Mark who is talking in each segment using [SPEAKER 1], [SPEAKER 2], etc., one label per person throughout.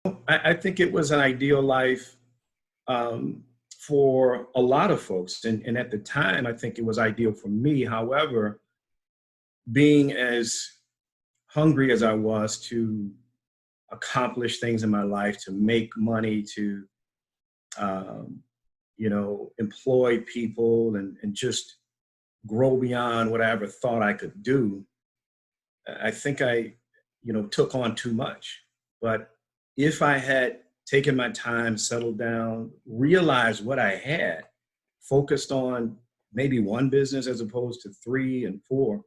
[SPEAKER 1] I think it was an ideal life for a lot of folks. And at the time, I think it was ideal for me. However, being as hungry as I was to accomplish things in my life, to make money, to, um, employ people and just grow beyond what I ever thought I could do, I think I, took on too much. But if I had taken my time, settled down, realized what I had, focused on maybe one business as opposed to three and four,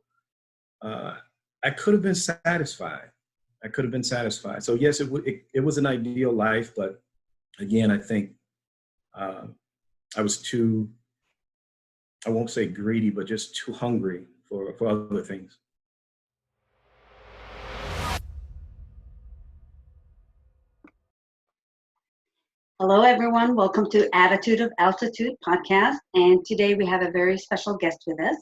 [SPEAKER 1] uh, I could have been satisfied. I could have been satisfied. So yes, it was an ideal life, but again, I think uh, I was too, I won't say greedy, but just too hungry for other things.
[SPEAKER 2] Hello, everyone. Welcome to Attitude of Altitude podcast. And today we have a very special guest with us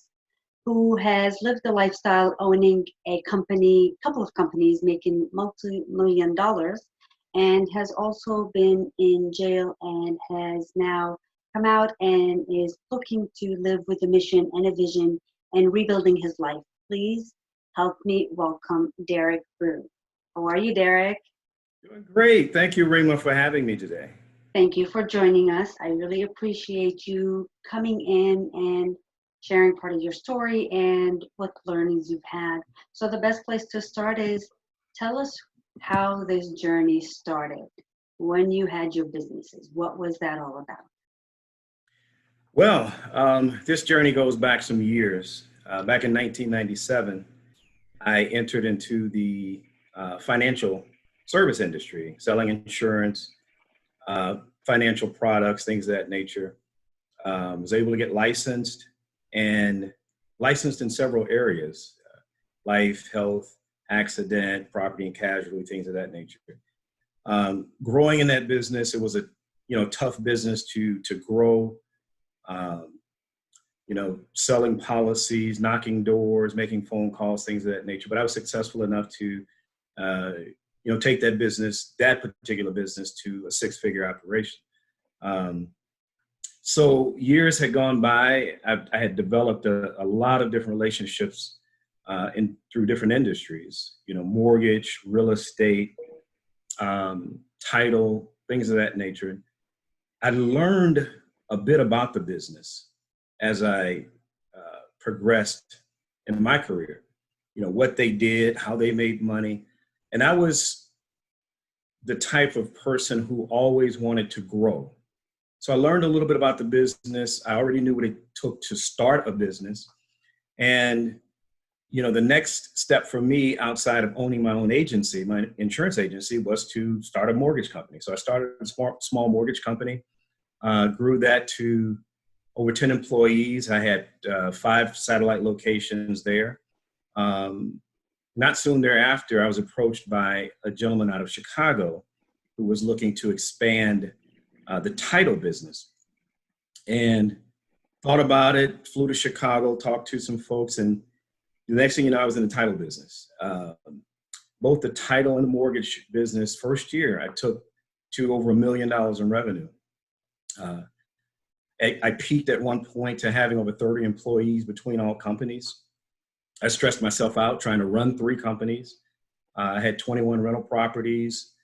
[SPEAKER 2] who has lived the lifestyle owning a company, couple of companies making multi-million dollars, and has also been in jail and has now come out and is looking to live with a mission and a vision and rebuilding his life. Please help me welcome Derrick Brew. How are you, Derrick?
[SPEAKER 1] Doing great. Thank you, Rima, for having me today.
[SPEAKER 2] Thank you for joining us. I really appreciate you coming in and sharing part of your story and what learnings you've had. So the best place to start is tell us how this journey started, when you had your businesses. What was that all about?
[SPEAKER 1] Well, this journey goes back some years. Back in 1997, I entered into the financial service industry, selling insurance, financial products, things of that nature. Was able to get and licensed in several areas, life, health, accident, property and casualty, things of that nature. Growing in that business, it was a tough business to grow. Um, Selling policies, knocking doors, making phone calls, things of that nature. But I was successful enough to uh, take that particular business to a six-figure operation. Um, so years had gone by. I had developed a lot of different relationships through different industries, mortgage, real estate, title, things of that nature. I learned a bit about the business as I progressed in my career, what they did, how they made money. And I was the type of person who always wanted to grow. So I learned a little bit about the business. I already knew what it took to start a business. And, the next step for me outside of owning my own agency, my insurance agency, was to start a mortgage company. So I started a small mortgage company, grew that to over 10 employees. I had 5 satellite locations there. Not soon thereafter, I was approached by a gentleman out of Chicago who was looking to expand the title business, and thought about it, flew to Chicago, talked to some folks, and the next thing you know, I was in the title business. Both the title and the mortgage business, first year, I took to over $1 million in revenue. I peaked at one point to having over 30 employees between all companies. I stressed myself out trying to run 3 companies. I had 21 rental properties.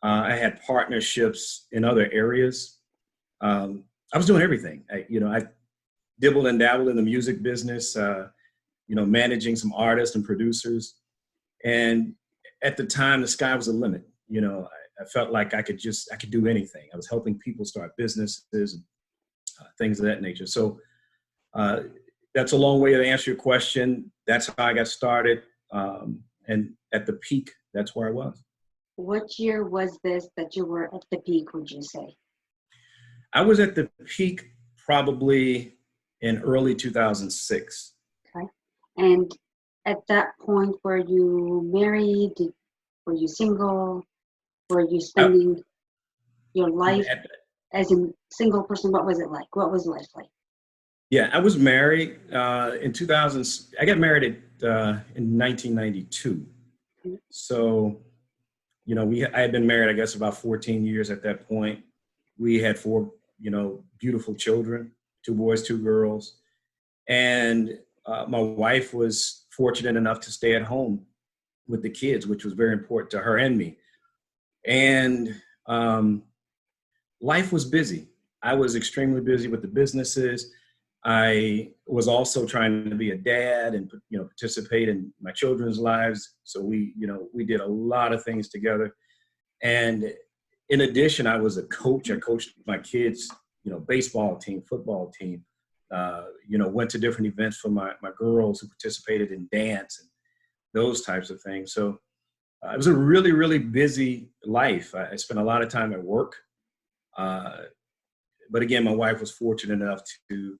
[SPEAKER 1] I had partnerships in other areas. I was doing everything. I dibbled and dabbled in the music business, managing some artists and producers. And at the time, the sky was the limit. I felt like I could do anything. I was helping people start businesses and things of that nature. So that's a long way to answer your question. That's how I got started. And at the peak, that's where I was.
[SPEAKER 2] What year was this that you were at the peak, would you say?
[SPEAKER 1] I was at the peak probably in early 2006.
[SPEAKER 2] Okay. And at that point, were you married? Were you single? Were you
[SPEAKER 1] I,
[SPEAKER 2] spending your life
[SPEAKER 1] at,
[SPEAKER 2] as a single person? What was it like? What was life like?
[SPEAKER 1] yeah, I was married in 2000. I got married in 1992.
[SPEAKER 2] Okay.
[SPEAKER 1] So I had been married, I guess, about 14 years at that point. We had four, beautiful children, two boys, two girls. And my wife was fortunate enough to stay at home with the kids, which was very important to her and me. And life was busy. I was extremely busy with the businesses. I was also trying to be a dad and, participate in my children's lives. So we did a lot of things together. And in addition, I was a coach. I coached my kids, baseball team, football team, went to different events for my girls who participated in dance and those types of things. So it was a really, really busy life. I spent a lot of time at work. But again, my wife was fortunate enough to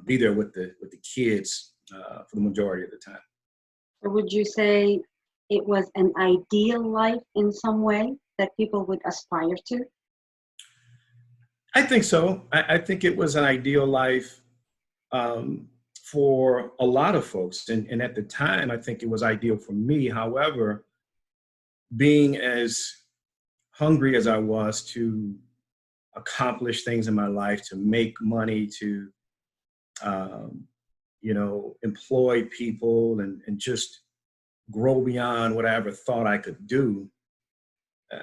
[SPEAKER 1] be there with the kids for the majority of the time.
[SPEAKER 2] So would you say it was an ideal life in some way that people would aspire to?
[SPEAKER 1] I think so. I think it was an ideal life for a lot of folks. And at the time, I think it was ideal for me. However, being as hungry as I was to accomplish things in my life, to make money, to, employ people and just grow beyond what I ever thought I could do,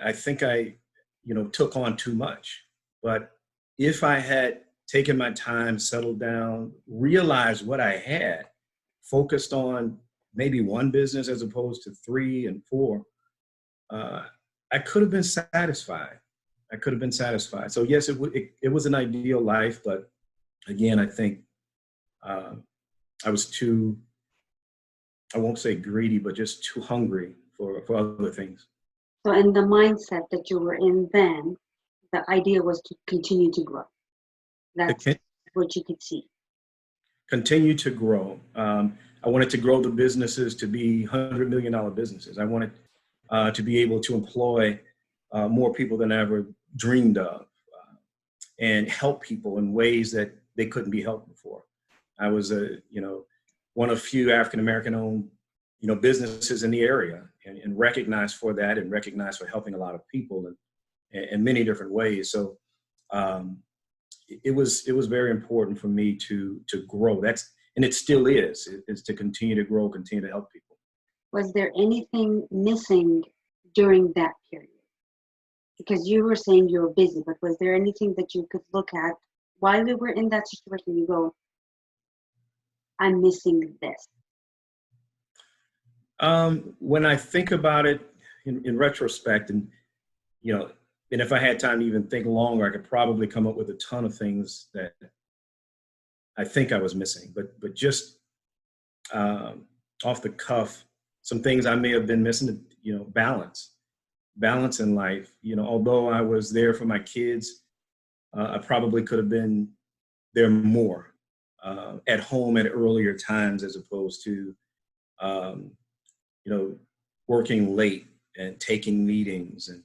[SPEAKER 1] I think I, took on too much. But if I had taken my time, settled down, realized what I had, focused on maybe one business as opposed to 3 and 4, I could have been satisfied. So yes, it was an ideal life, but again, I think I was too, I won't say greedy, but just too hungry for other things.
[SPEAKER 2] So in the mindset that you were in then, the idea was to continue to grow. That's what you could see.
[SPEAKER 1] Continue to grow. I wanted to grow the businesses to be $100 million businesses. I wanted to be able to employ more people than I ever dreamed of and help people in ways that they couldn't be helped before. I was one of few African-American owned, businesses in the area and recognized for that and recognized for helping a lot of people in many different ways. So it was very important for me to grow. And it still is to continue to grow, continue to help people.
[SPEAKER 2] Was there anything missing during that period? Because you were saying you were busy, but was there anything that you could look at while we were in that situation? You go, I'm missing this.
[SPEAKER 1] When I think about it in retrospect, and and if I had time to even think longer, I could probably come up with a ton of things that I think I was missing. But just off the cuff, some things I may have been missing. Balance in life. Although I was there for my kids, I probably could have been there more at home at earlier times, as opposed to working late and taking meetings and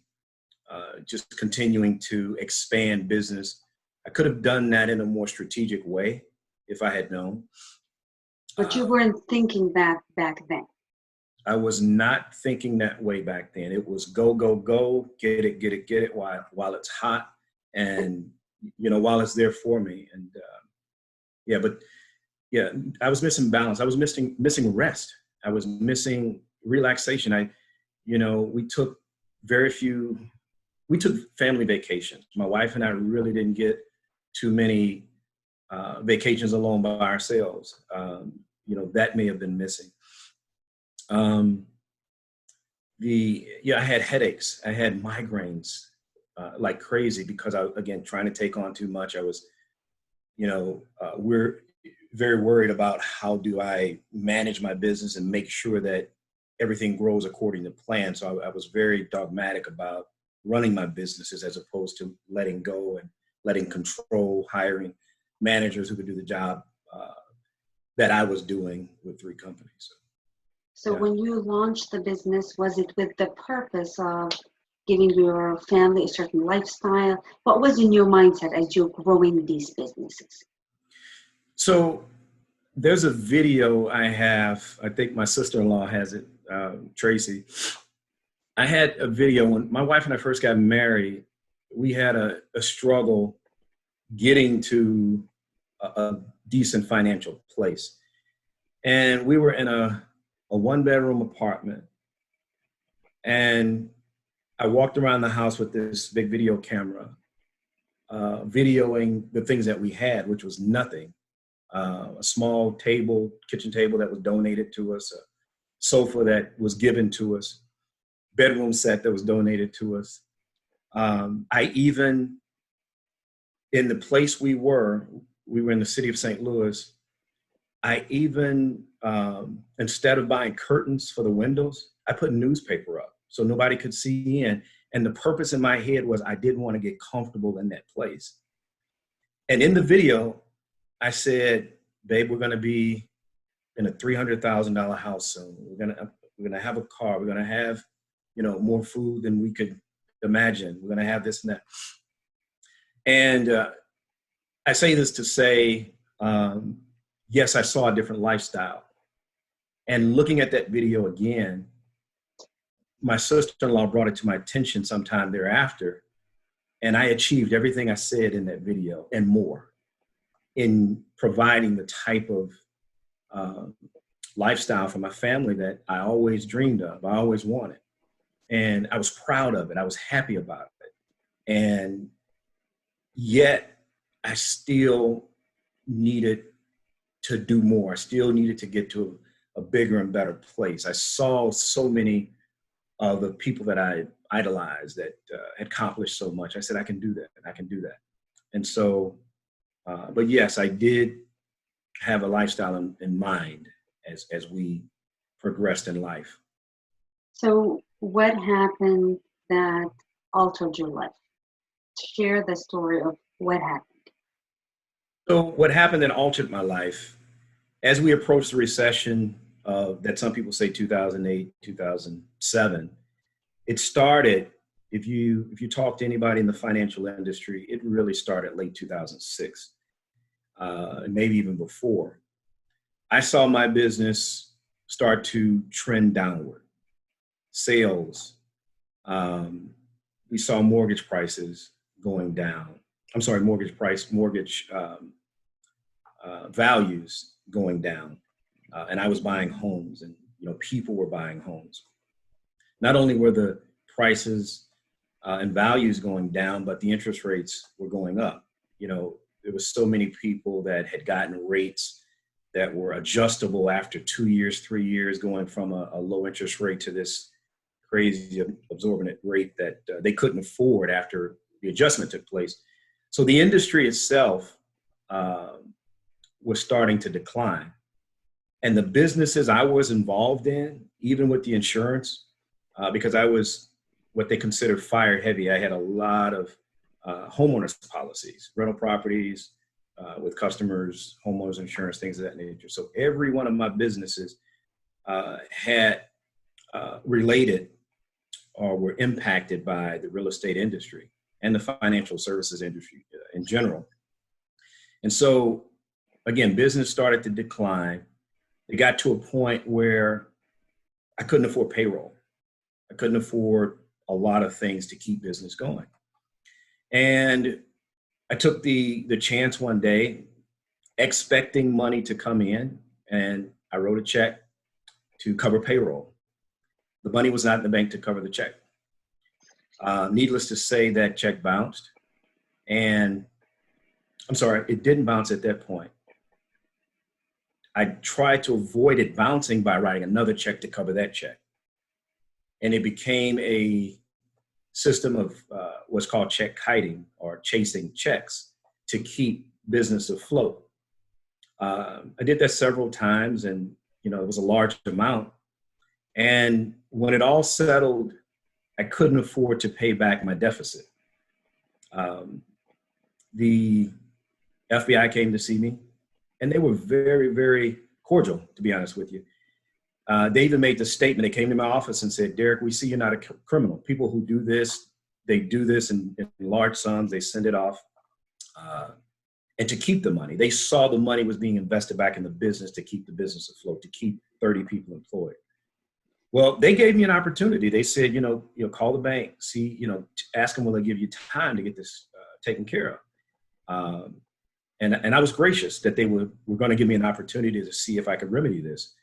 [SPEAKER 1] just continuing to expand business. I could have done that in a more strategic way if I had known.
[SPEAKER 2] But you weren't thinking that back then.
[SPEAKER 1] I was not thinking that way back then. It was go, go, go, get it while it's hot and, while it's there for me. And I was missing balance. I was missing rest. I was missing relaxation. We took family vacations. My wife and I really didn't get too many vacations alone by ourselves. That may have been missing. I had headaches. I had migraines like crazy because again, trying to take on too much. I was, we're very worried about how do I manage my business and make sure that everything grows according to plan. So I was very dogmatic about running my businesses as opposed to letting go and letting control, hiring managers who could do the job that I was doing with 3 companies.
[SPEAKER 2] So when you launched the business, was it with the purpose of giving your family a certain lifestyle? What was in your mindset as you're growing these businesses?
[SPEAKER 1] So there's a video I have, I think my sister-in-law has it, Tracy, I had a video when my wife and I first got married. We had a struggle getting to a decent financial place. And we were in a 1-bedroom apartment. And I walked around the house with this big video camera, videoing the things that we had, which was nothing. A small table, kitchen table that was donated to us, a sofa that was given to us, bedroom set that was donated to us. I even, in the place we were in the city of St. Louis, I even, instead of buying curtains for the windows, I put newspaper up so nobody could see in. And the purpose in my head was I didn't want to get comfortable in that place. And in the video, I said, babe, we're going to be in a $300,000 house soon. We're going to have a car. We're going to have, more food than we could imagine. We're going to have this and that. And I say this to say, yes, I saw a different lifestyle. And looking at that video again, my sister-in-law brought it to my attention sometime thereafter. And I achieved everything I said in that video and more in providing the type of lifestyle for my family that I always dreamed of, I always wanted. And I was proud of it. I was happy about it. And yet I still needed to do more. I still needed to get to a bigger and better place. I saw so many of the people that I idolized that had accomplished so much. I said, I can do that, and I can do that. And so, but yes, I did have a lifestyle in mind as we progressed in life.
[SPEAKER 2] So what happened that altered your life? Share the story of what happened.
[SPEAKER 1] So what happened that altered my life, as we approached the recession that some people say 2008, 2007, it started, if you talk to anybody in the financial industry, it really started late 2006, and maybe even before. I saw my business start to trend downward. Sales, we saw mortgage prices going down. I'm sorry, mortgage values going down. And I was buying homes, and people were buying homes. Not only were the prices and values going down, but the interest rates were going up. There was so many people that had gotten rates that were adjustable after 2 years, 3 years, going from a low interest rate to this crazy absorbent rate that they couldn't afford after the adjustment took place. So the industry itself was starting to decline. And the businesses I was involved in, even with the insurance, because I was what they considered fire heavy. I had a lot of homeowners policies, rental properties with customers, homeowners insurance, things of that nature. So every one of my businesses had related or were impacted by the real estate industry and the financial services industry in general. And so, again, business started to decline. It got to a point where I couldn't afford payroll. I couldn't afford a lot of things to keep business going. And I took the chance one day, expecting money to come in, and I wrote a check to cover payroll. The money was not in the bank to cover the check. Needless to say, that check bounced. And I'm sorry, it didn't bounce at that point. I tried to avoid it bouncing by writing another check to cover that check. And it became a system of what's called check kiting, or chasing checks to keep business afloat. I did that several times, and it was a large amount. And when it all settled, I couldn't afford to pay back my deficit. The FBI came to see me, and they were very, very cordial, to be honest with you. They even made the statement. They came to my office and said, Derrick, we see you're not a criminal. People who do this, they do this in large sums. They send it off. And to keep the money, they saw the money was being invested back in the business to keep the business afloat, to keep 30 people employed. Well, they gave me an opportunity. They said, call the bank, see, ask them will they give you time to get this taken care of. And I was gracious that they were going to give me an opportunity to see if I could remedy this.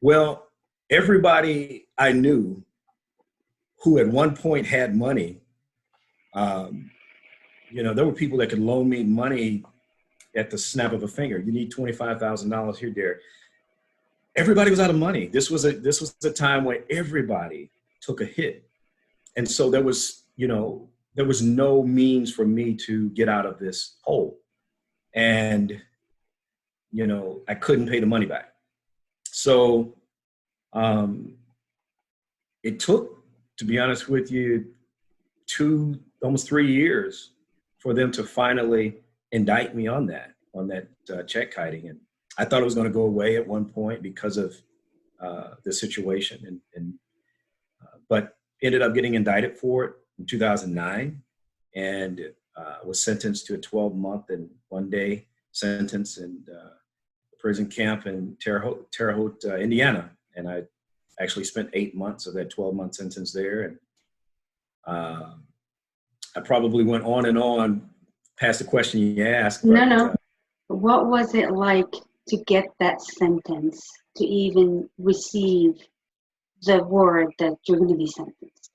[SPEAKER 1] Well, everybody I knew who at one point had money, there were people that could loan me money at the snap of a finger. You need $25,000 here, Derrick. Everybody was out of money. This was a time when everybody took a hit. And so there was no means for me to get out of this hole. And, I couldn't pay the money back. So it took, to be honest with you, almost 3 years for them to finally indict me on that check kiting. And I thought it was going to go away at one point because of the situation, but ended up getting indicted for it in 2009, and was sentenced to a 12-month and 1-day sentence in prison camp in Terre Haute, Indiana. And I actually spent 8 months of that 12-month sentence there. And I probably went on and on past the question you asked. But,
[SPEAKER 2] no. What was it like to get that sentence, to even receive the word that you're going to be sentenced?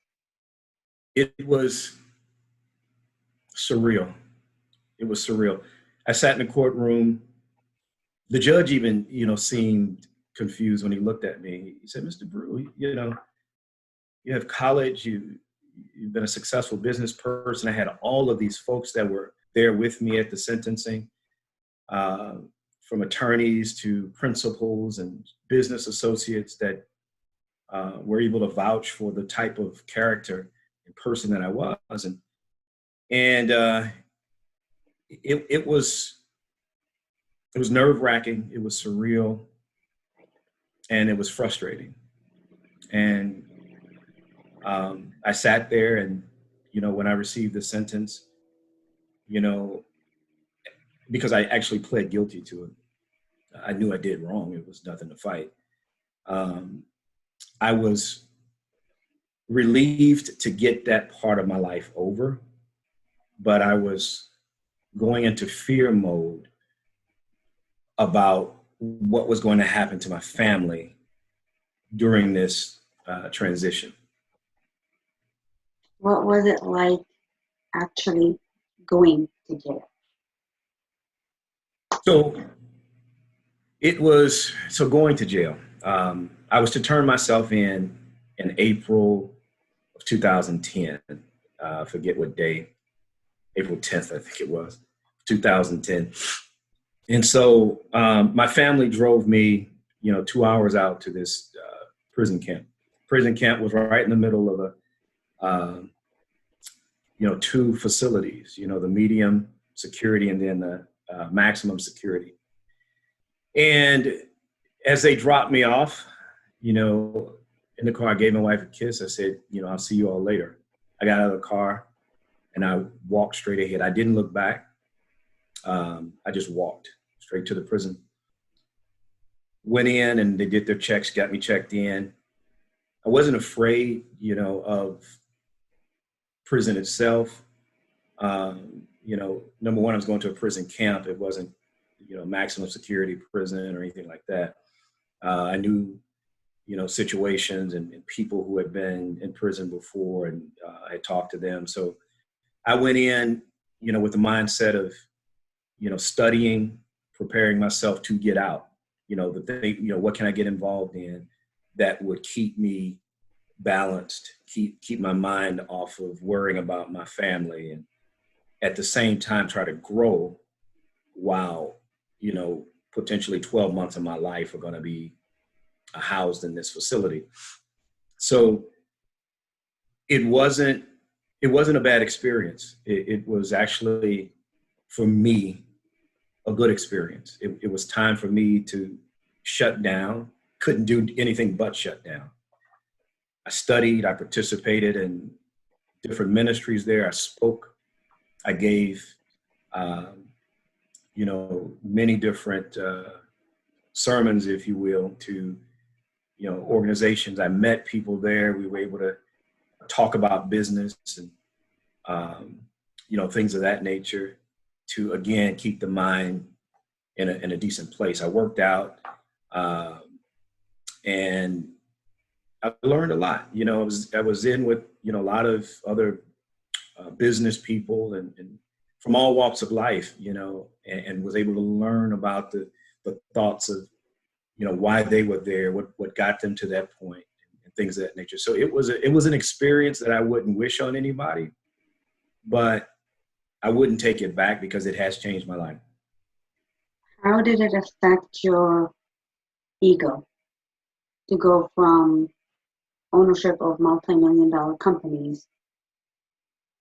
[SPEAKER 1] It was surreal. It was surreal. I sat in the courtroom. The judge even, seemed confused when he looked at me. He said, "Mr. Brew, you have college, you've been a successful business person." I had all of these folks that were there with me at the sentencing, from attorneys to principals and business associates that were able to vouch for the type of character and person that I was. And it was nerve-wracking, it was surreal, and it was frustrating. And I sat there and, when I received the sentence, because I actually pled guilty to it, I knew I did wrong. It was nothing to fight. I was relieved to get that part of my life over, but I was going into fear mode about what was going to happen to my family during this transition.
[SPEAKER 2] What was it like actually going to jail?
[SPEAKER 1] So going to jail. I was to turn myself in April of 2010. I forget what day, April 10th, I think it was, 2010. And so my family drove me, 2 hours out to this prison camp. Prison camp was right in the middle of two facilities, the medium security and then the maximum security. And as they dropped me off, in the car, I gave my wife a kiss. I said, I'll see you all later. I got out of the car and I walked straight ahead. I didn't look back. I just walked straight to the prison. Went in and they did their checks, got me checked in. I wasn't afraid, of prison itself. Number one, I was going to a prison camp. It wasn't, maximum security prison or anything like that. I knew, situations and people who had been in prison before, and I talked to them. So I went in, with the mindset of, studying, preparing myself to get out. What can I get involved in that would keep me balanced, keep my mind off of worrying about my family, and at the same time try to grow while, potentially 12 months of my life are going to be housed in this facility. So it wasn't a bad experience. It was actually, for me, a good experience. It was time for me to shut down. Couldn't do anything but shut down. I studied, I participated in different ministries there. I spoke, I gave, many different sermons, if you will, to organizations. I met people there. We were able to talk about business and, things of that nature to, again, keep the mind in a decent place. I worked out and I learned a lot. I was in with, a lot of other business people and from all walks of life, and was able to learn about the thoughts of, why they were there, what got them to that point, and things of that nature. So it was an experience that I wouldn't wish on anybody, but I wouldn't take it back because it has changed my life.
[SPEAKER 2] How did it affect your ego to go from ownership of multi-million-dollar companies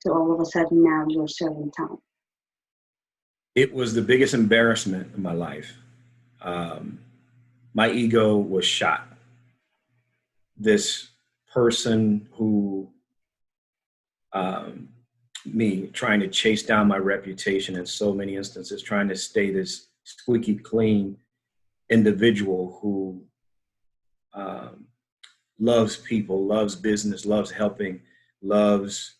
[SPEAKER 2] to all of a sudden now you're serving time?
[SPEAKER 1] It was the biggest embarrassment of my life. My ego was shot. This person who, me trying to chase down my reputation in so many instances, trying to stay this squeaky clean individual who loves people, loves business, loves helping, loves,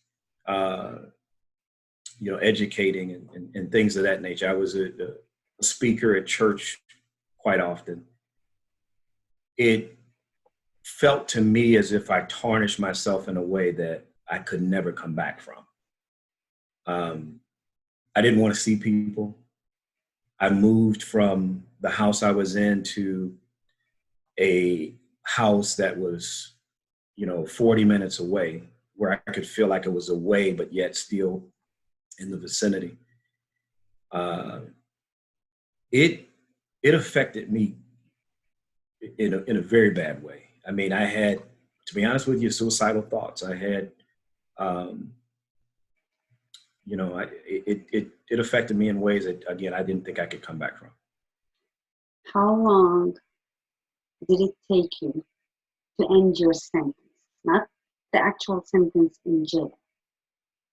[SPEAKER 1] educating and things of that nature. I was a speaker at church quite often. It felt to me as if I tarnished myself in a way that I could never come back from. I didn't want to see people. I moved from the house I was in to a house that was, 40 minutes away, where I could feel like it was away, but yet still in the vicinity. It affected me in a very bad way. I mean, I had, to be honest with you, suicidal thoughts. I had, it affected me in ways that, again, I didn't think I could come back from.
[SPEAKER 2] How long did it take you to end your sentence? Not the actual sentence in jail,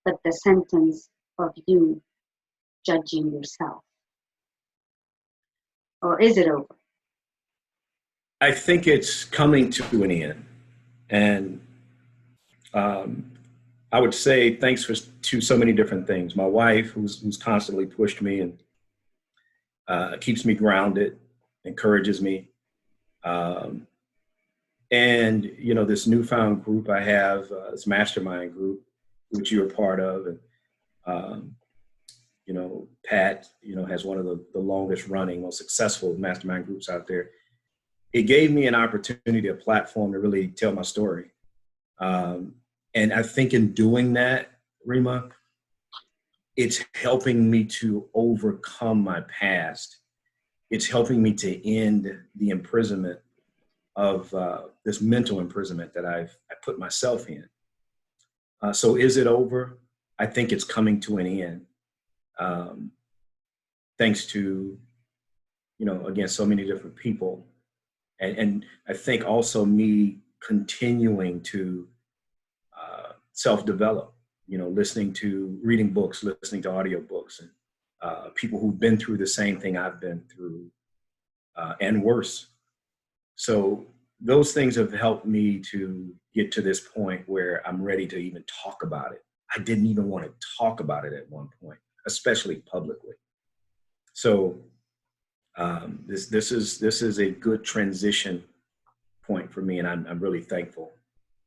[SPEAKER 2] but the sentence of you judging yourself. Or is it over?
[SPEAKER 1] I think it's coming to an end. And I would say thanks to so many different things. My wife, who's constantly pushed me and keeps me grounded, encourages me. And, this newfound group I have, this mastermind group, which you're a part of. And, Pat, has one of the longest running, most successful mastermind groups out there. It gave me an opportunity, a platform to really tell my story. And I think in doing that, Rima, it's helping me to overcome my past. It's helping me to end the imprisonment of this mental imprisonment that I put myself in. So is it over? I think it's coming to an end. Thanks to, again, so many different people. And I think also me continuing to self-develop, reading books, listening to audiobooks, and people who've been through the same thing I've been through and worse. So those things have helped me to get to this point where I'm ready to even talk about it. I didn't even want to talk about it at one point, especially publicly. So this is a good transition point for me, and I'm really thankful.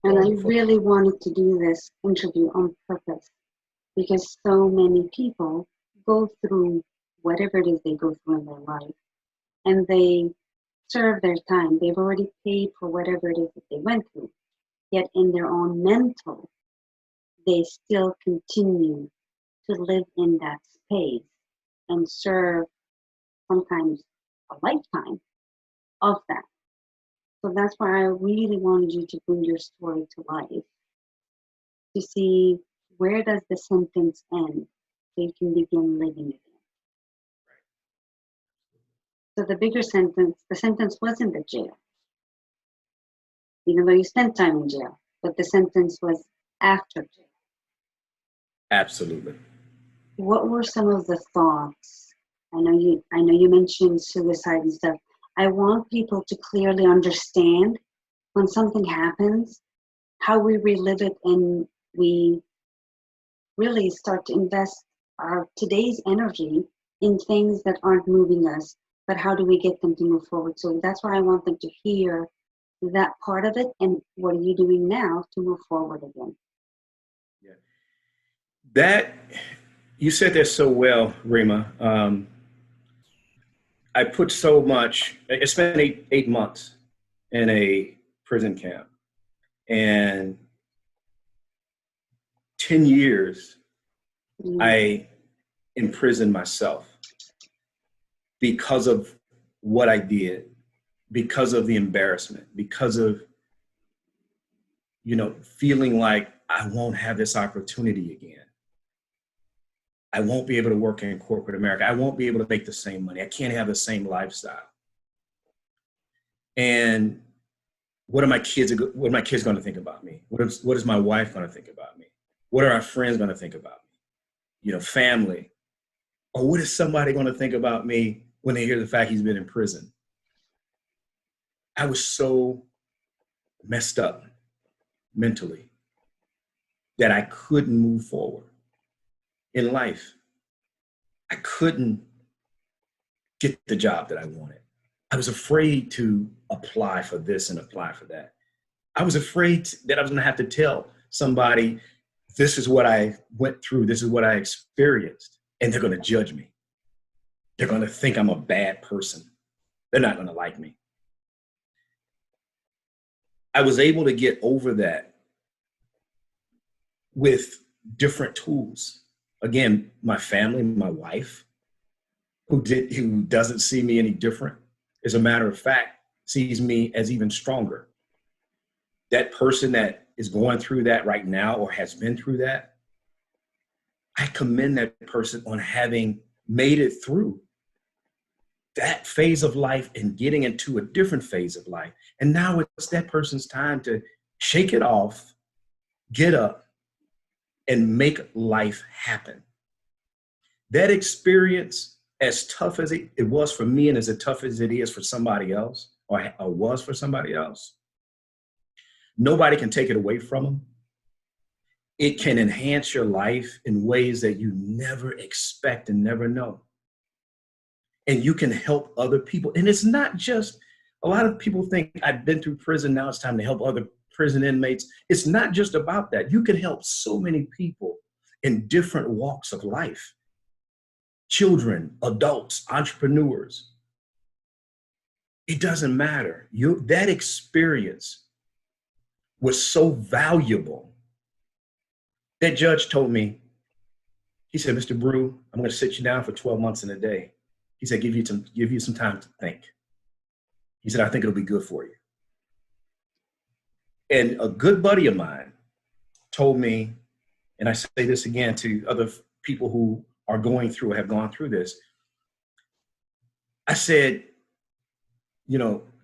[SPEAKER 2] And I really wanted to do this interview on purpose because so many people go through whatever it is they go through in their life, and they serve their time. They've already paid for whatever it is that they went through. Yet in their own mental, they still continue to live in that space and serve sometimes a lifetime of that. So that's why I really wanted you to bring your story to life, to see where does the sentence end so you can begin living again. So the bigger sentence, the sentence wasn't the jail, even though you spent time in jail, but the sentence was after jail.
[SPEAKER 1] Absolutely.
[SPEAKER 2] What were some of the thoughts? I know you mentioned suicide and stuff. I want people to clearly understand when something happens, how we relive it, and we really start to invest our today's energy in things that aren't moving us, but how do we get them to move forward? So that's why I want them to hear that part of it, and what are you doing now to move forward again?
[SPEAKER 1] Yeah. That, you said that so well, Rima. I put so much, I spent eight months in a prison camp, and 10 years
[SPEAKER 2] Mm,
[SPEAKER 1] I imprisoned myself because of what I did, because of the embarrassment, because of, feeling like I won't have this opportunity again. I won't be able to work in corporate America. I won't be able to make the same money. I can't have the same lifestyle. And what are my kids going to think about me? What is my wife going to think about me? What are our friends going to think about me? Family. Or what is somebody going to think about me when they hear the fact he's been in prison? I was so messed up mentally that I couldn't move forward in life. I couldn't get the job that I wanted. I was afraid to apply for this and apply for that. I was afraid that I was going to have to tell somebody, this is what I went through, this is what I experienced, and they're going to judge me. They're going to think I'm a bad person. They're not going to like me. I was able to get over that with different tools. Again, my family, my wife, who doesn't see me any different, as a matter of fact, sees me as even stronger. That person that is going through that right now or has been through that, I commend that person on having made it through that phase of life and getting into a different phase of life. And now it's that person's time to shake it off, get up, and make life happen. That experience, as tough as it was for me and as tough as it is for somebody else, or was for somebody else, nobody can take it away from them. It can enhance your life in ways that you never expect and never know. And you can help other people. And it's not just, a lot of people think I've been through prison, now it's time to help other prison inmates. It's not just about that. You can help so many people in different walks of life. Children, adults, entrepreneurs. It doesn't matter. That experience was so valuable. That judge told me, he said, Mr. Brew, I'm going to sit you down for 12 months and a day. He said, give you some time to think. He said, I think it'll be good for you. And a good buddy of mine told me, and I say this again to other people who are going through or have gone through this. I said,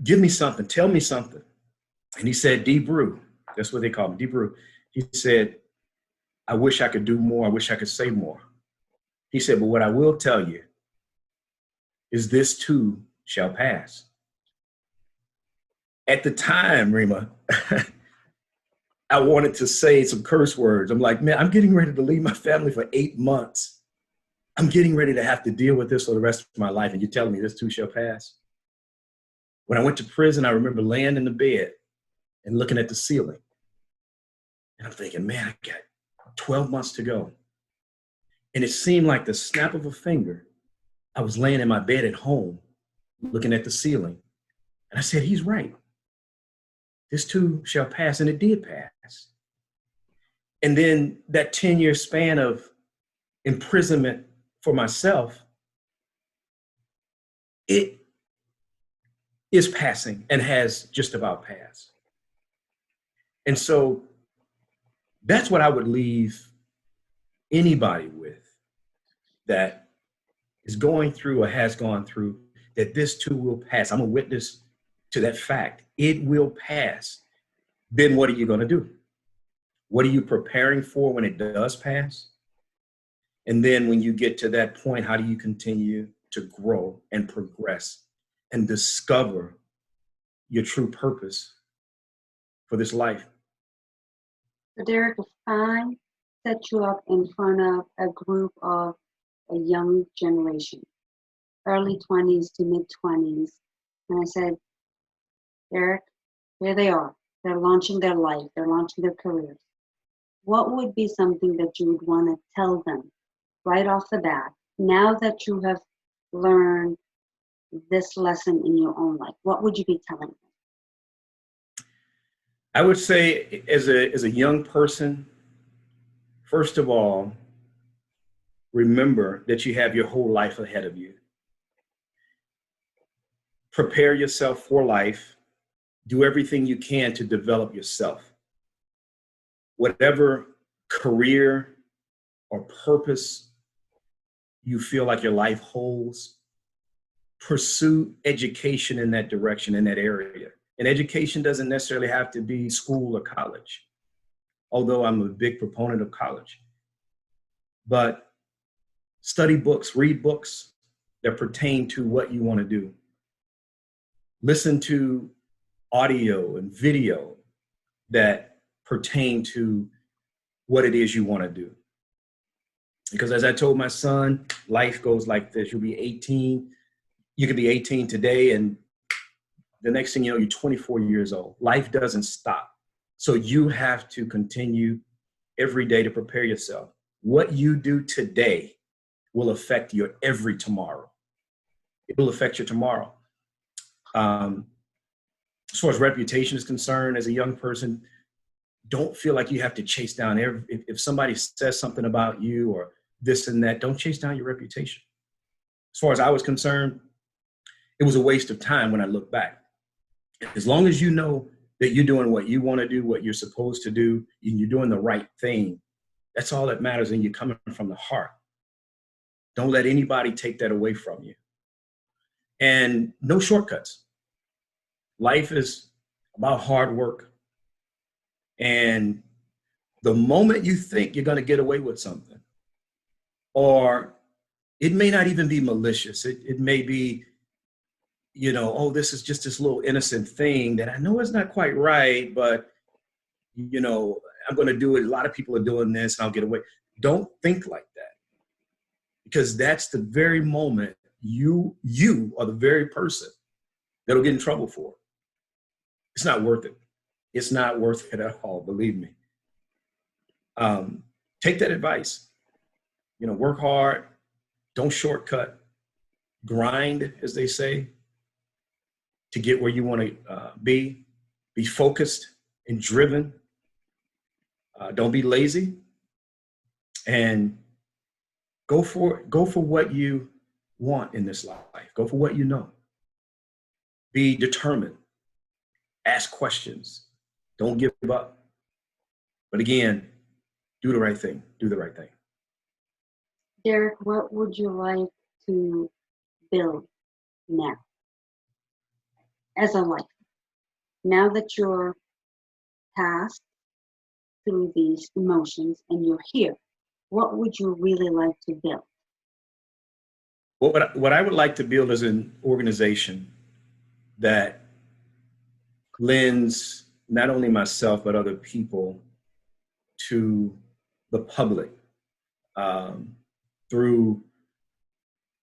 [SPEAKER 1] give me something, tell me something. And he said, D. Brew, that's what they call him, D. Brew. He said, I wish I could do more. I wish I could say more. He said, but what I will tell you is this too shall pass. At the time, Rima, I wanted to say some curse words. I'm like, man, I'm getting ready to leave my family for 8 months. I'm getting ready to have to deal with this for the rest of my life. And you're telling me this too shall pass? When I went to prison, I remember laying in the bed and looking at the ceiling. And I'm thinking, man, I got 12 months to go. And it seemed like the snap of a finger. I was laying in my bed at home, looking at the ceiling. And I said, he's right. This too shall pass. And it did pass. And then that 10-year span of imprisonment for myself, it is passing and has just about passed. And so that's what I would leave anybody with that is going through or has gone through, that this too will pass. I'm a witness to that fact. It will pass. Then what are you going to do? What are you preparing for when it does pass? And then when you get to that point, how do you continue to grow and progress and discover your true purpose for this life.
[SPEAKER 2] So Derrick, if I set you up in front of a group of a young generation, early 20s to mid 20s, and I said, Derrick, here they are. They're launching their life, they're launching their careers. What would be something that you would want to tell them right off the bat, now that you have learned this lesson in your own life? What would you be telling them?
[SPEAKER 1] I would say as a young person, first of all, remember that you have your whole life ahead of you. Prepare yourself for life. Do everything you can to develop yourself. Whatever career or purpose you feel like your life holds, pursue education in that direction, in that area. And education doesn't necessarily have to be school or college, although I'm a big proponent of college. But study books, read books that pertain to what you want to do. Listen to audio and video that pertain to what it is you want to do. Because as I told my son, life goes like this. You'll be 18. You could be 18 today, and the next thing you know, you're 24 years old. Life doesn't stop. So you have to continue every day to prepare yourself. What you do today will affect your every tomorrow. It will affect your tomorrow. As far as reputation is concerned, as a young person, don't feel like you have to chase down if somebody says something about you or this and that, don't chase down your reputation. As far as I was concerned, it was a waste of time when I look back. As long as you know that you're doing what you want to do, what you're supposed to do, and you're doing the right thing, that's all that matters, and you're coming from the heart. Don't let anybody take that away from you. And no shortcuts. Life is about hard work. And the moment you think you're going to get away with something, or it may not even be malicious, it may be, oh, this is just this little innocent thing that I know is not quite right, but, I'm going to do it. A lot of people are doing this and I'll get away. Don't think like that, because that's the very moment you are the very person that'll get in trouble for. It's not worth it. It's not worth it at all, believe me. Take that advice. Work hard, don't shortcut, grind, as they say, to get where you want to be focused and driven. Don't be lazy, and go for what you want in this life. Go for what you know. Be determined. Ask questions. Don't give up. But again, do the right thing. Do the right thing.
[SPEAKER 2] Derrick, what would you like to build now as a life? Now that you're passed through these emotions and you're here, what would you really like to build?
[SPEAKER 1] What I would like to build is an organization that lends not only myself but other people to the public through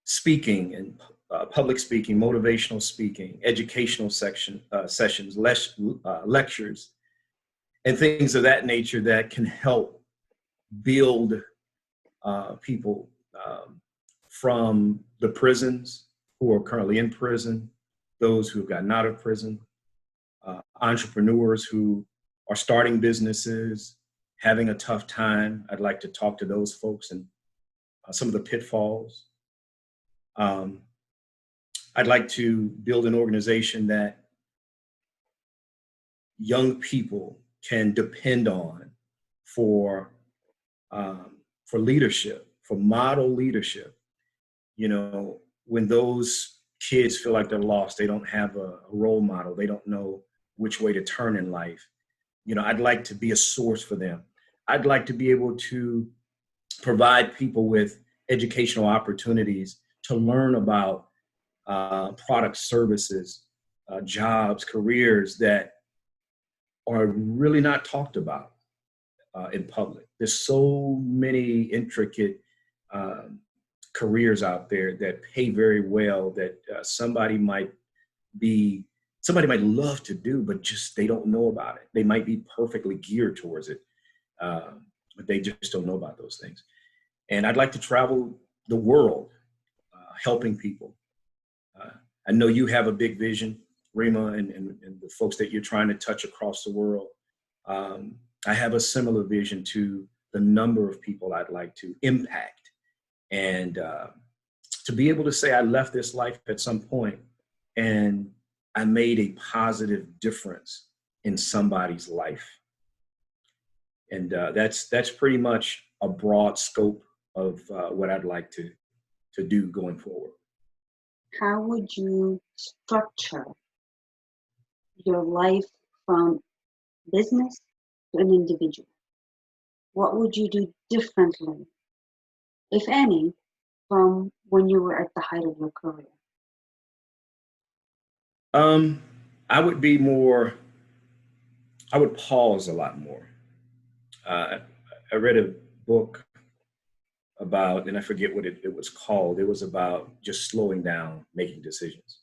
[SPEAKER 1] speaking and public speaking, motivational speaking, educational sessions, lectures, and things of that nature that can help build people from the prisons who are currently in prison, those who have gotten out of prison, entrepreneurs who are starting businesses, having a tough time. I'd like to talk to those folks and some of the pitfalls. I'd like to build an organization that young people can depend on for leadership, for model leadership. When those kids feel like they're lost, they don't have a role model, they don't know which way to turn in life. I'd like to be a source for them. I'd like to be able to provide people with educational opportunities to learn about products, services, jobs, careers that are really not talked about in public. There's so many intricate um, careers out there that pay very well that somebody might love to do, but just they don't know about it. They might be perfectly geared towards it, but they just don't know about those things. And I'd like to travel the world helping people. Uh, I know you have a big vision, Rima, and the folks that you're trying to touch across the world. I have a similar vision to the number of people I'd like to impact. And to be able to say I left this life at some point and I made a positive difference in somebody's life. And that's pretty much a broad scope of what I'd like to do going forward.
[SPEAKER 2] How would you structure your life from business to an individual? What would you do differently, if any, from when you were at the height of your career?
[SPEAKER 1] I would be more, I would pause a lot more. Uh, I read a book about, and I forget what it was called. It was about just slowing down, making decisions.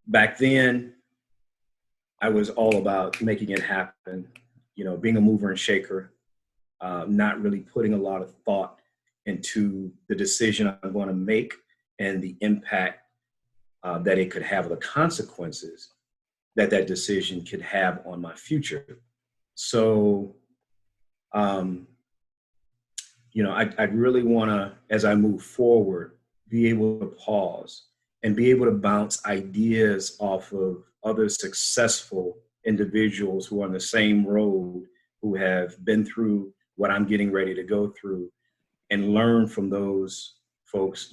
[SPEAKER 1] Back then, I was all about making it happen, being a mover and shaker, not really putting a lot of thought into the decision I'm going to make and the impact that it could have, the consequences that decision could have on my future. So, I'd really want to, as I move forward, be able to pause and be able to bounce ideas off of other successful individuals who are on the same road, who have been through what I'm getting ready to go through, and learn from those folks,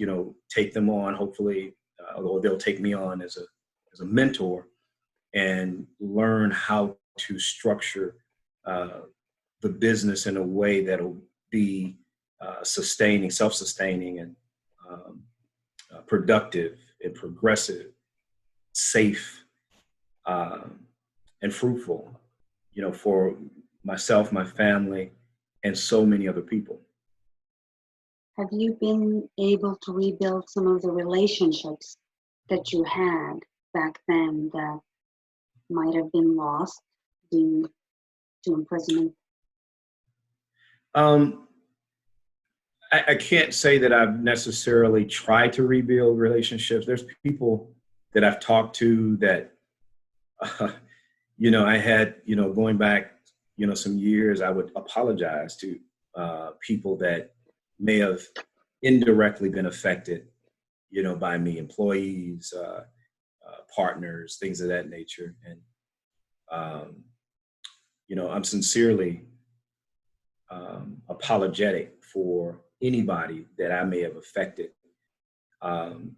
[SPEAKER 1] take them on, hopefully, or they'll take me on as a mentor, and learn how to structure the business in a way that'll be sustaining, self-sustaining, and productive and progressive, safe, and fruitful, for myself, my family, and so many other people.
[SPEAKER 2] Have you been able to rebuild some of the relationships that you had back then that might have been lost due to imprisonment?
[SPEAKER 1] I can't say that I've necessarily tried to rebuild relationships. There's people that I've talked to that, I had, going back, some years, I would apologize to people that may have indirectly been affected, by me, employees, partners, things of that nature. And, I'm sincerely apologetic for anybody that I may have affected in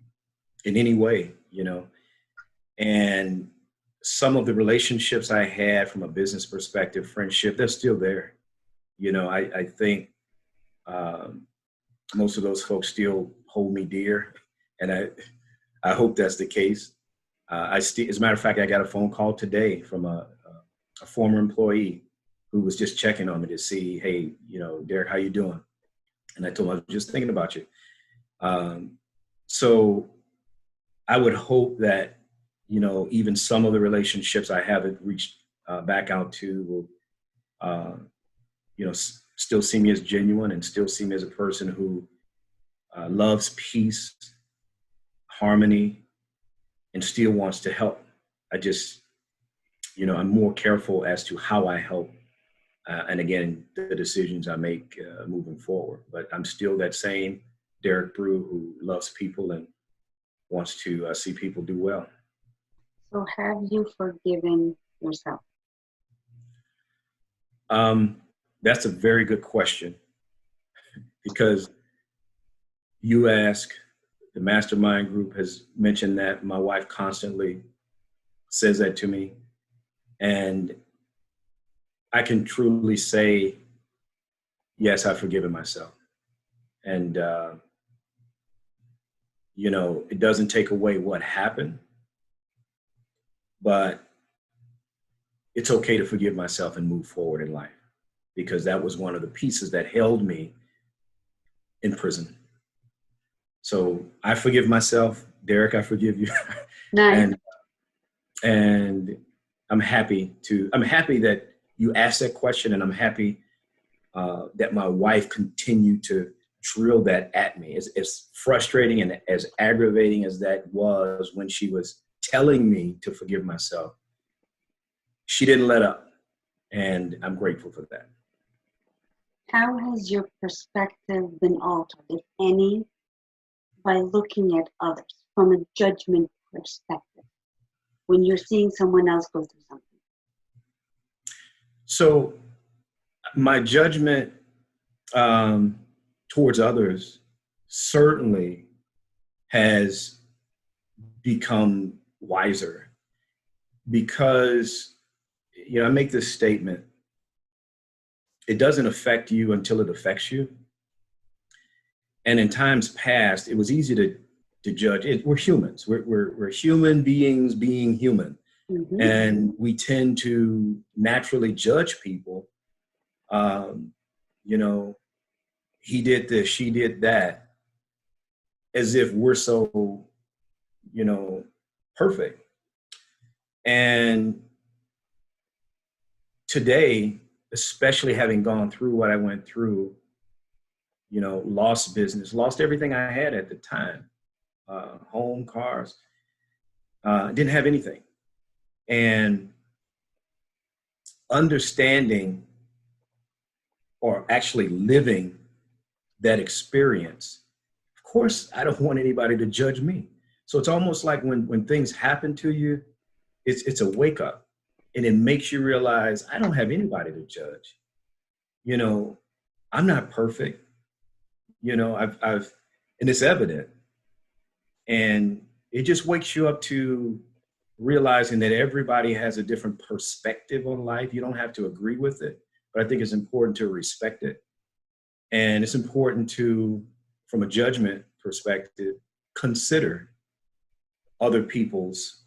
[SPEAKER 1] any way, and some of the relationships I had from a business perspective, friendship, they're still there. I think most of those folks still hold me dear, and I hope that's the case. As a matter of fact, I got a phone call today from a former employee who was just checking on me to see, hey, Derrick, how you doing? And I told him I was just thinking about you. So I would hope that, even some of the relationships I haven't reached back out to will, still see me as genuine and still see me as a person who loves peace, harmony, and still wants to help. I just, I'm more careful as to how I help. And again, the decisions I make moving forward. But I'm still that same Derrick Brew who loves people and wants to see people do well.
[SPEAKER 2] So have you forgiven yourself?
[SPEAKER 1] That's a very good question, because you ask, the mastermind group has mentioned that, my wife constantly says that to me. And I can truly say, yes, I've forgiven myself. And, it doesn't take away what happened, but it's okay to forgive myself and move forward in life, because that was one of the pieces that held me in prison. So I forgive myself. Derrick, I forgive you.
[SPEAKER 2] Nice.
[SPEAKER 1] and I'm happy that you asked that question, and I'm happy that my wife continued to drill that at me. As frustrating and as aggravating as that was when she was telling me to forgive myself, she didn't let up, and I'm grateful for that.
[SPEAKER 2] How has your perspective been altered, if any, by looking at others from a judgment perspective when you're seeing someone else go through something?
[SPEAKER 1] So my judgment towards others certainly has become wiser, because, I make this statement: it doesn't affect you until it affects you. And in times past, it was easy to judge. We're humans. We're human beings being human.
[SPEAKER 2] Mm-hmm.
[SPEAKER 1] And we tend to naturally judge people. He did this, she did that, as if we're so, perfect. And today, especially having gone through what I went through, lost business, lost everything I had at the time, home, cars, didn't have anything. And understanding, or actually living that experience, of course, I don't want anybody to judge me. So it's almost like when things happen to you, it's a wake up, and it makes you realize I don't have anybody to judge. I'm not perfect. I've and it's evident, and it just wakes you up to realizing that everybody has a different perspective on life. You don't have to agree with it, but I think it's important to respect it. And it's important to, from a judgment perspective, consider other people's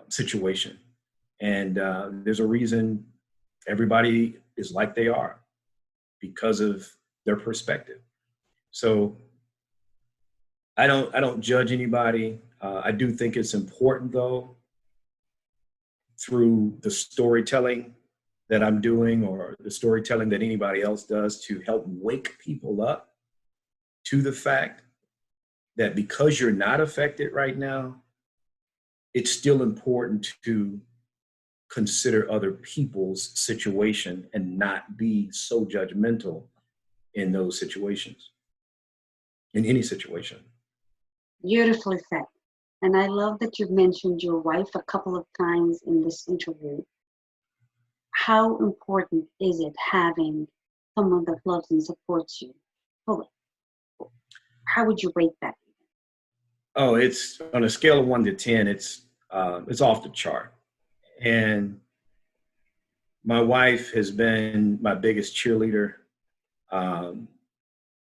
[SPEAKER 1] situation. And there's a reason everybody is like they are, because of their perspective. So I don't judge anybody. I do think it's important, though, through the storytelling that I'm doing, or the storytelling that anybody else does, to help wake people up to the fact that because you're not affected right now, it's still important to consider other people's situation and not be so judgmental in those situations, in any situation.
[SPEAKER 2] Beautifully said. And I love that you've mentioned your wife a couple of times in this interview. How important is it having someone that loves and supports you fully? How would you rate that?
[SPEAKER 1] Oh, it's on a scale of 1 to 10, it's off the chart. And my wife has been my biggest cheerleader.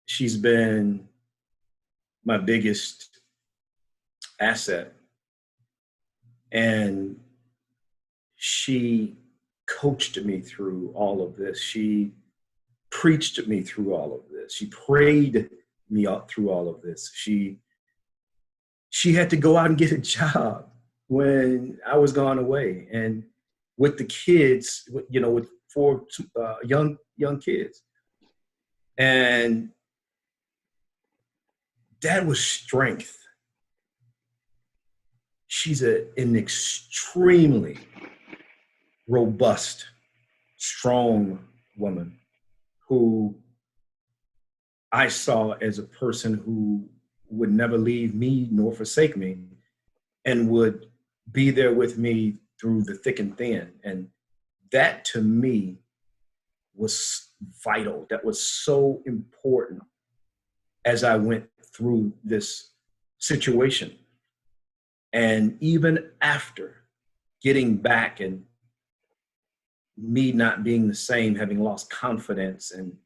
[SPEAKER 1] She's been my biggest asset. And she coached me through all of this. She preached me through all of this. She prayed me up through all of this. She had to go out and get a job when I was gone away, and with the kids, with 4 young kids, and that was strength. She's an extremely robust, strong woman who I saw as a person who would never leave me nor forsake me, and would be there with me through the thick and thin. And that, to me, was vital. That was so important as I went through this situation. And even after getting back and me not being the same, having lost confidence and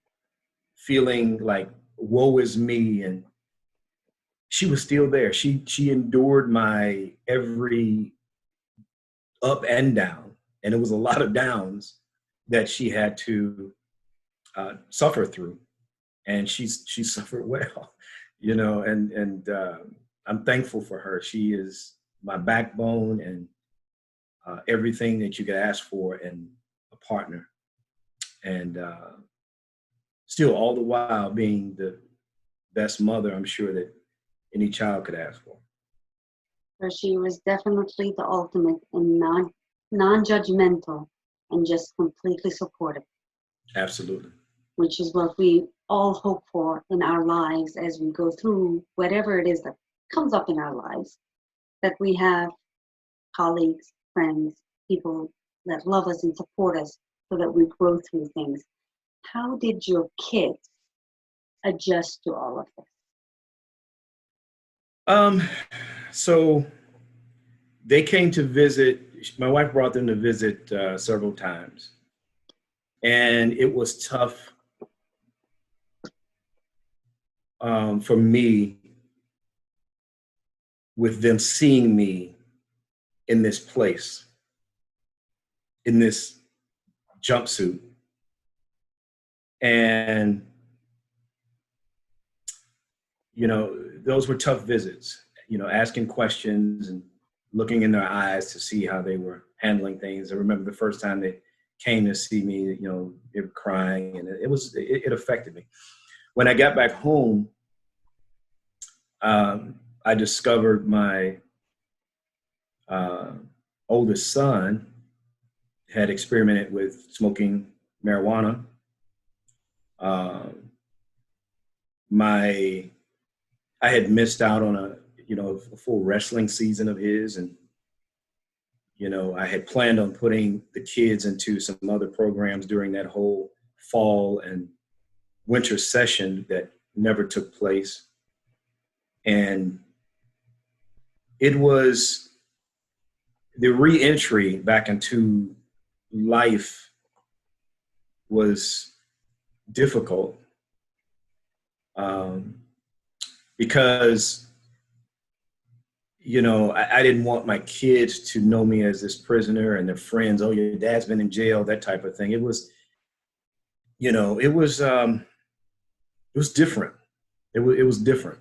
[SPEAKER 1] feeling like woe is me, and she was still there. She endured my every up and down, And it was a lot of downs that she had to suffer through. And she suffered well, and I'm thankful for her. She is my backbone and everything that you could ask for in a partner. And still all the while being the best mother I'm sure that any child could ask for.
[SPEAKER 2] So she was definitely the ultimate and non-judgmental and just completely supportive,
[SPEAKER 1] Absolutely.
[SPEAKER 2] which is what we all hope for in our lives as we go through whatever it is that comes up in our lives, that we have colleagues, friends, people that love us and support us so that we grow through things. How did your kids adjust to all of this?
[SPEAKER 1] So they came to visit. My wife brought them to visit several times, and it was tough for me with them seeing me in this place, in this jumpsuit. And, those were tough visits, asking questions and looking in their eyes to see how they were handling things. I remember the first time they came to see me, they were crying, and it affected me. When I got back home, I discovered my oldest son had experimented with smoking marijuana. I had missed out on a full wrestling season of his, and I had planned on putting the kids into some other programs during that whole fall and winter session that never took place. And it was the re-entry back into life was difficult because I didn't want my kids to know me as this prisoner and their friends. Oh, your dad's been in jail, that type of thing. It was different. It was different.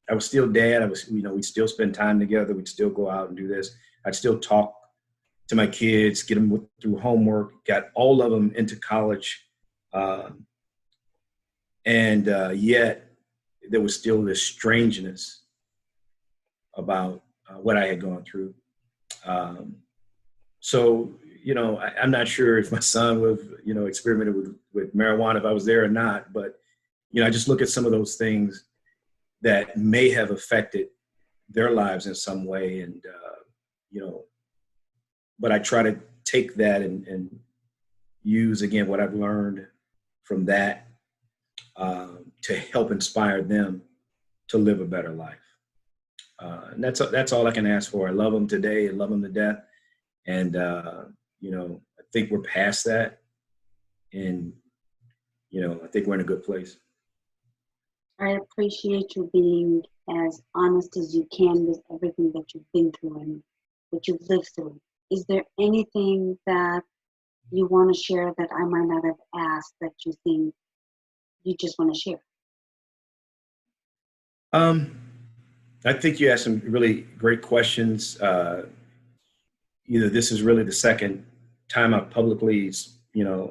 [SPEAKER 1] I was still dad. We'd still spend time together. We'd still go out and do this. I'd still talk to my kids, get them through homework, got all of them into college. And yet there was still this strangeness about what I had gone through. So, I'm not sure if my son would have, experimented with marijuana if I was there or not, but, I just look at some of those things that may have affected their lives in some way. And, but I try to take that and use, again, what I've learned from that to help inspire them to live a better life. And that's all I can ask for. I love them today. I love them to death. And, I think we're past that. And, I think we're in a good place.
[SPEAKER 2] I appreciate you being as honest as you can with everything that you've been through and what you've lived through. Is there anything that you want to share that I might not have asked that you think you just want to share?
[SPEAKER 1] I think you asked some really great questions. This is really the second time I've publicly,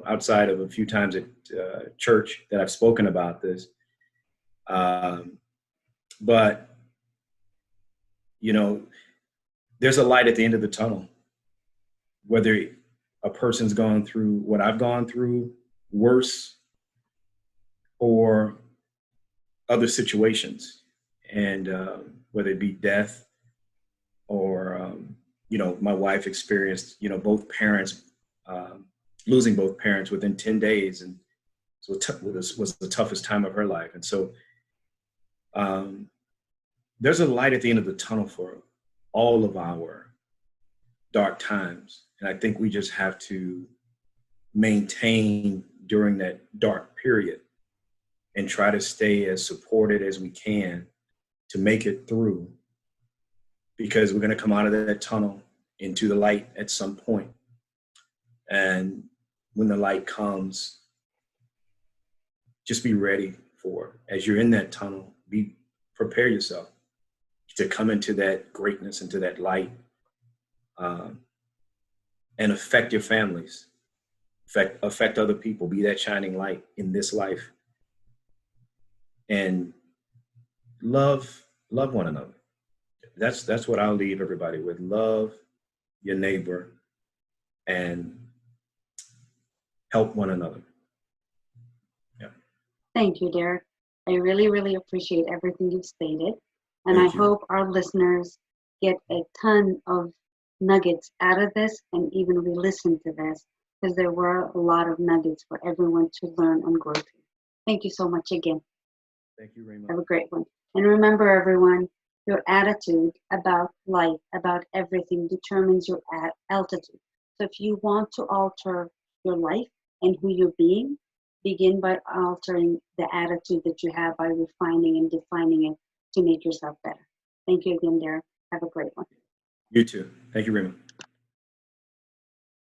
[SPEAKER 1] outside of a few times at church that I've spoken about this. But, there's a light at the end of the tunnel. Whether a person's gone through what I've gone through, worse, or other situations, and whether it be death or, my wife experienced, both parents, losing both parents within 10 days. And so it was the toughest time of her life. And so there's a light at the end of the tunnel for all of our dark times. And I think we just have to maintain during that dark period and try to stay as supported as we can to make it through, because we're going to come out of that tunnel into the light at some point. And when the light comes, just be ready for it. As you're in that tunnel, prepare yourself to come into that greatness, into that light, and affect your families, affect other people, be that shining light in this life, and love one another. That's what I'll leave everybody with. Love your neighbor and help one another. Yeah.
[SPEAKER 2] Thank you, Derrick. I really, really appreciate everything you've stated. And I
[SPEAKER 1] Thank you.
[SPEAKER 2] hope our listeners get a ton of nuggets out of this and even re-listen to this, because there were a lot of nuggets for everyone to learn and grow through. Thank you so much again.
[SPEAKER 1] Thank you, Raymond.
[SPEAKER 2] Have a great one. And remember, everyone, your attitude about life, about everything, determines your altitude. So if you want to alter your life and who you're being, begin by altering the attitude that you have, by refining and defining it to make yourself better. Thank you again, Derrick. Have a great one.
[SPEAKER 1] You too. Thank you, Raymond.